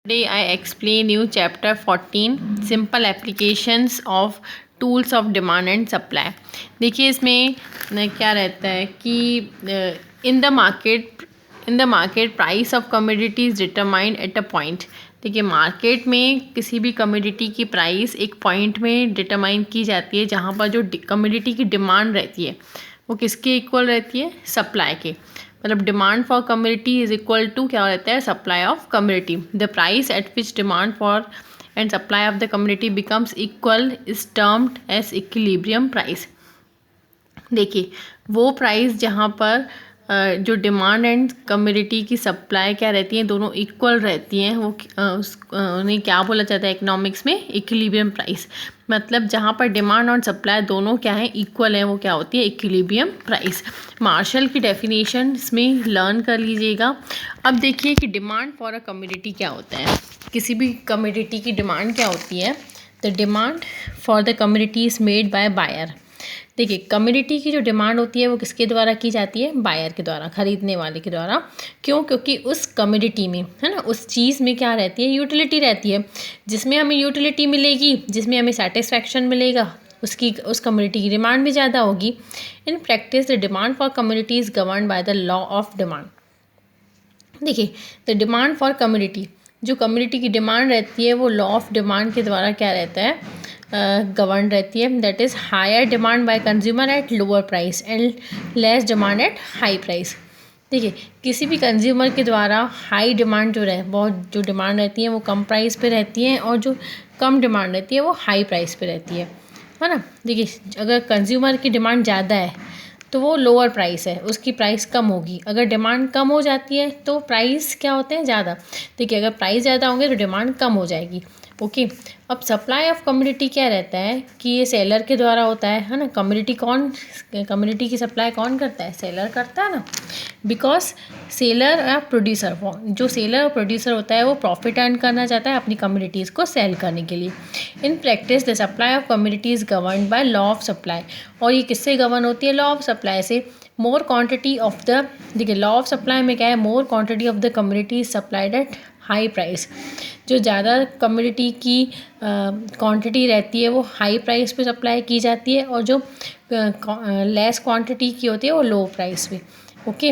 Today I explain you chapter 14 simple applications of tools of demand and supply। देखिए इसमें क्या रहता है कि in the market price of commodity is determined at a point. देखिए market में किसी भी कमोडिटी की प्राइस एक पॉइंट में डिटरमाइन की जाती है जहाँ पर जो कमोडिटी की डिमांड रहती है वो किसके इक्वल रहती है, सप्लाई के। मतलब demand for commodity is equal to क्या रहता है, supply of commodity. The price at which demand for and supply of the commodity becomes equal is termed as equilibrium price. देखिए वो प्राइस जहाँ पर जो डिमांड एंड कमोडिटी की supply क्या रहती है, दोनों इक्वल रहती हैं, वो उन्हें क्या बोला जाता है इकोनॉमिक्स में, इक्विलिब्रियम प्राइस। मतलब जहाँ पर डिमांड और सप्लाई दोनों क्या है, इक्वल है, वो क्या होती है, इक्विलिब्रियम प्राइस। मार्शल की डेफिनेशन इसमें लर्न कर लीजिएगा। अब देखिए कि डिमांड फॉर अ कमोडिटी क्या होता है। किसी भी कमोडिटी की डिमांड क्या होती है, the demand for the commodity is made by buyer. देखिए कमोडिटी की जो डिमांड होती है वो किसके द्वारा की जाती है, बायर के द्वारा, खरीदने वाले के द्वारा। क्यों? क्योंकि उस कमोडिटी में, है ना, उस चीज़ में क्या रहती है, यूटिलिटी रहती है। जिसमें हमें यूटिलिटी मिलेगी, जिसमें हमें सेटिस्फैक्शन मिलेगा, उस कमोडिटी की डिमांड भी ज़्यादा होगी। In practice the demand for commodity is govern by the law of demand. देखिए द डिमांड फॉर कमोडिटी, जो कमोडिटी की डिमांड रहती है वो लॉ ऑफ डिमांड के द्वारा क्या रहता है, गवर्न रहती है। That is higher demand by consumer at lower price and less demand at high price. देखिए किसी भी कंज्यूमर के द्वारा हाई डिमांड बहुत जो डिमांड रहती है वो कम प्राइस पे रहती है, और जो कम डिमांड रहती है वो हाई प्राइस पे रहती है ना। देखिए अगर कंज्यूमर की डिमांड ज़्यादा है तो वो लोअर प्राइस है, उसकी प्राइस कम होगी। अगर डिमांड कम हो जाती है तो प्राइस क्या होते हैं, ज़्यादा। देखिए अगर प्राइस ज़्यादा होंगे तो डिमांड कम हो जाएगी। ओके, अब सप्लाई ऑफ कमोडिटी क्या रहता है कि ये सेलर के द्वारा होता है ना। कमोडिटी की सप्लाई कौन करता है, सेलर करता है ना। बिकॉज सेलर या प्रोड्यूसर, जो सेलर और प्रोड्यूसर होता है वो प्रॉफिट अर्न करना चाहता है अपनी कमोडिटीज़ को सेल करने के लिए। In practice the supply of commodity is govern by law of supply. और ये किससे गवर्न होती है, लॉ ऑफ सप्लाई से। मोर क्वांटिटी ऑफ द, देखिए लॉ ऑफ सप्लाई में क्या है, more quantity of the commodity is supplied eight high price. जो ज़्यादा कमोडिटी की क्वांटिटी रहती है वो हाई प्राइस पे सप्लाई की जाती है, और जो लेस क्वांटिटी की होती है वो लो प्राइस पे। ओके,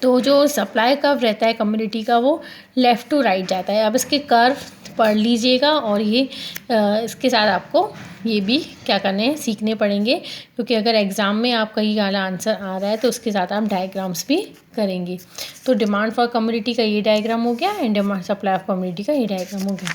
तो जो सप्लाई कर्व रहता है कमोडिटी का वो लेफ़्ट टू राइट जाता है। अब इसके कर्व पढ़ लीजिएगा, और ये इसके साथ आपको ये भी क्या करने हैं, सीखने पड़ेंगे, क्योंकि अगर एग्ज़ाम में आपका ये वाला आंसर आ रहा है तो उसके साथ आप डायग्राम्स भी करेंगे। तो डिमांड फॉर कमोडिटी का ये डायग्राम हो गया, and demand supply of commodity का ये डायग्राम हो गया।